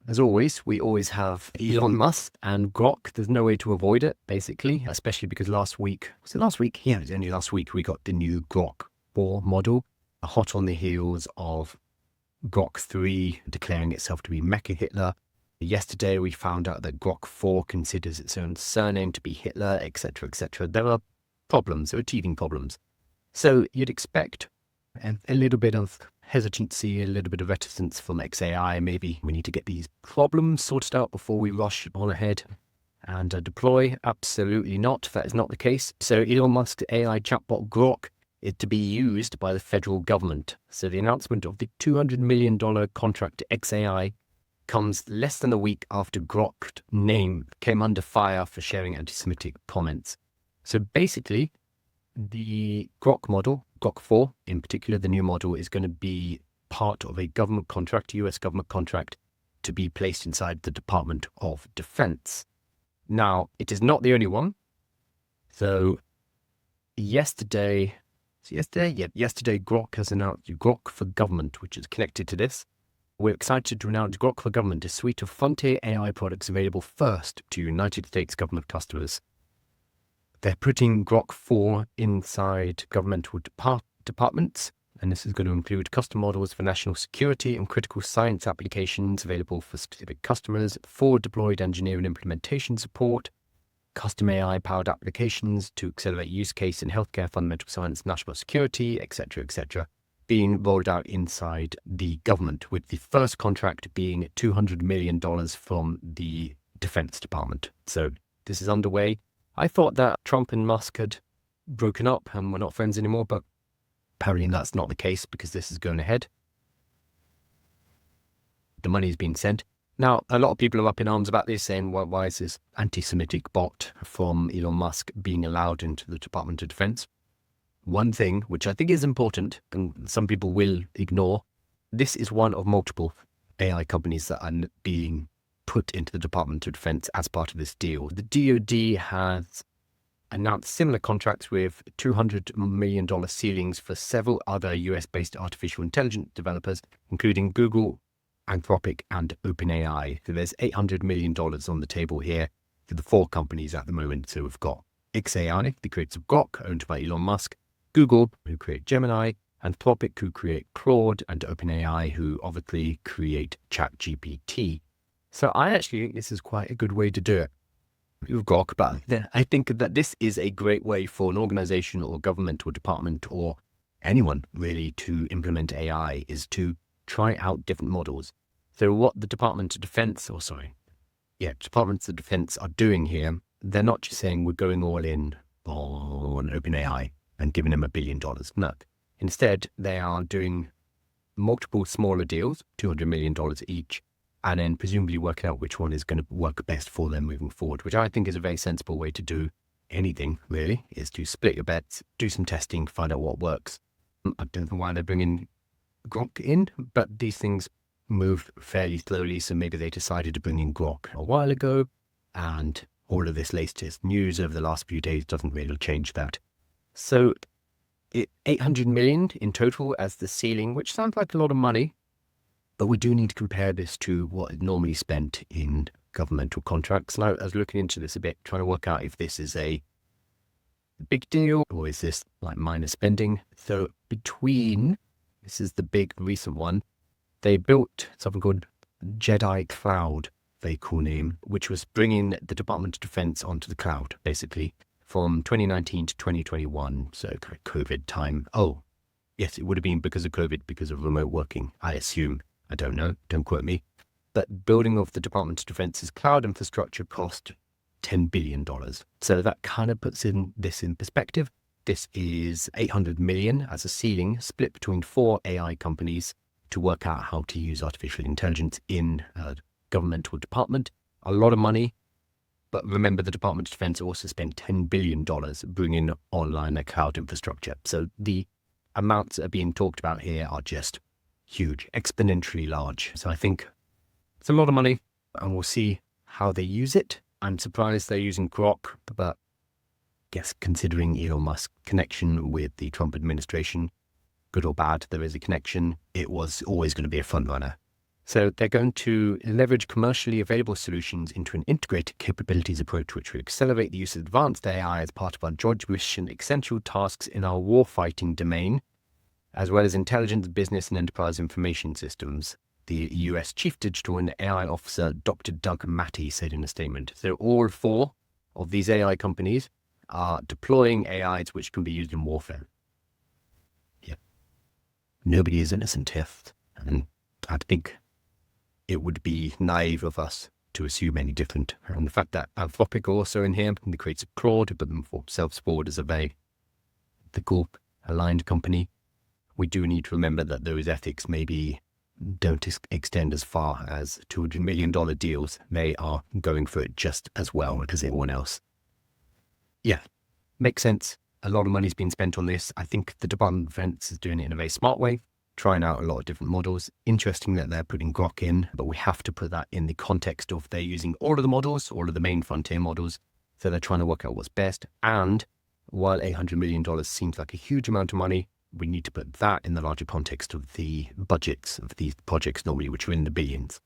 as always, we always have Elon Musk and Grok. There's no way to avoid it, basically, especially because last week, was it last week? Yeah, it was only last week we got the new Grok 4 model, hot on the heels of Grok 3 declaring itself to be Mecha Hitler. Yesterday, we found out that Grok 4 considers its own surname to be Hitler, etc., etc. There are problems, there are teething problems. So you'd expect a little bit of hesitancy, a little bit of reticence from XAI. Maybe we need to get these problems sorted out before we rush on ahead and deploy. Absolutely not. That is not the case. So Elon Musk's AI chatbot Grok is to be used by the federal government. So the announcement of the $200 million contract to XAI comes less than a week after Grok's name came under fire for sharing anti-Semitic comments. So basically, the Grok model, Grok 4 in particular, the new model, is going to be part of a government contract, US government contract, to be placed inside the Department of Defense. Now, it is not the only one. So yesterday, Grok has announced Grok for Government, which is connected to this. We're excited to announce Grok for Government, a suite of frontier AI products available first to United States government customers. They're putting Grok 4 inside governmental departments, and this is going to include custom models for national security and critical science applications available for specific customers, forward deployed engineering and implementation support, custom AI-powered applications to accelerate use case in healthcare, fundamental science, national security, etc., etc., being rolled out inside the government, with the first contract being $200 million from the Defense Department. So this is underway. I thought that Trump and Musk had broken up and were not friends anymore, but apparently that's not the case because this is going ahead. The money's been sent. Now, a lot of people are up in arms about this, saying, well, why is this anti-Semitic bot from Elon Musk being allowed into the Department of Defense? One thing, which I think is important, and some people will ignore, this is one of multiple AI companies that are being put into the Department of Defense as part of this deal. The DoD has announced similar contracts with $200 million ceilings for several other US-based artificial intelligence developers, including Google, Anthropic, and OpenAI. So there's $800 million on the table here for the 4 companies at the moment. So we've got XAI, the creators of Grok, owned by Elon Musk, Google, who create Gemini, Anthropic, who create Claude, and OpenAI, who obviously create ChatGPT. So I actually think this is quite a good way to do it with Grok, but I think that this is a great way for an organization or government or department or anyone really to implement AI, is to try out different models. So what the Departments of Defense are doing here, they're not just saying we're going all in on OpenAI and giving them $1 billion. No. Instead, they are doing multiple smaller deals, $200 million each, and then presumably working out which one is going to work best for them moving forward, which I think is a very sensible way to do anything, really, is to split your bets, do some testing, find out what works. I don't know why they're bringing Grok in, but these things move fairly slowly, so maybe they decided to bring in Grok a while ago, and all of this latest news over the last few days doesn't really change that. So $800 million in total as the ceiling, which sounds like a lot of money, but we do need to compare this to what is normally spent in governmental contracts. And I was looking into this a bit, trying to work out if this is a big deal or is this like minor spending. So this is the big recent one, they built something called Jedi Cloud, very cool name, which was bringing the Department of Defense onto the cloud, basically, from 2019 to 2021, so kind of COVID time. Oh, yes, it would have been because of COVID, because of remote working, I assume. I don't know, don't quote me. But building of the Department of Defense's cloud infrastructure cost $10 billion. So that kind of puts this in perspective. This is $800 million as a ceiling, split between 4 AI companies to work out how to use artificial intelligence in a governmental department. A lot of money. But remember, the Department of Defense also spent $10 billion bringing online a cloud infrastructure. So the amounts that are being talked about here are just huge, exponentially large. So I think it's a lot of money, and we'll see how they use it. I'm surprised they're using Grok, but I guess considering Elon Musk's connection with the Trump administration, good or bad, there is a connection. It was always going to be a front runner. So they're going to leverage commercially available solutions into an integrated capabilities approach, which will accelerate the use of advanced AI as part of our joint mission essential tasks in our warfighting domain, as well as intelligence, business, and enterprise information systems. The US Chief Digital and AI Officer, Dr. Doug Matty, said in a statement. So all four of these AI companies are deploying AIs which can be used in warfare. Yeah. Nobody is innocent here. And I think it would be naive of us to assume any different. And the fact that Anthropic are also in here, and the creators of Claude, but themselves forward as the group aligned company, we do need to remember that those ethics maybe don't extend as far as $200 million deals. They are going for it just as well as everyone else. Yeah, makes sense. A lot of money's been spent on this. I think the Department of Defense is doing it in a very smart way, trying out a lot of different models. Interesting that they're putting Grok in, but we have to put that in the context of they're using all of the models, all of the main frontier models. So they're trying to work out what's best. And while $800 million seems like a huge amount of money, we need to put that in the larger context of the budgets of these projects normally, which are in the billions.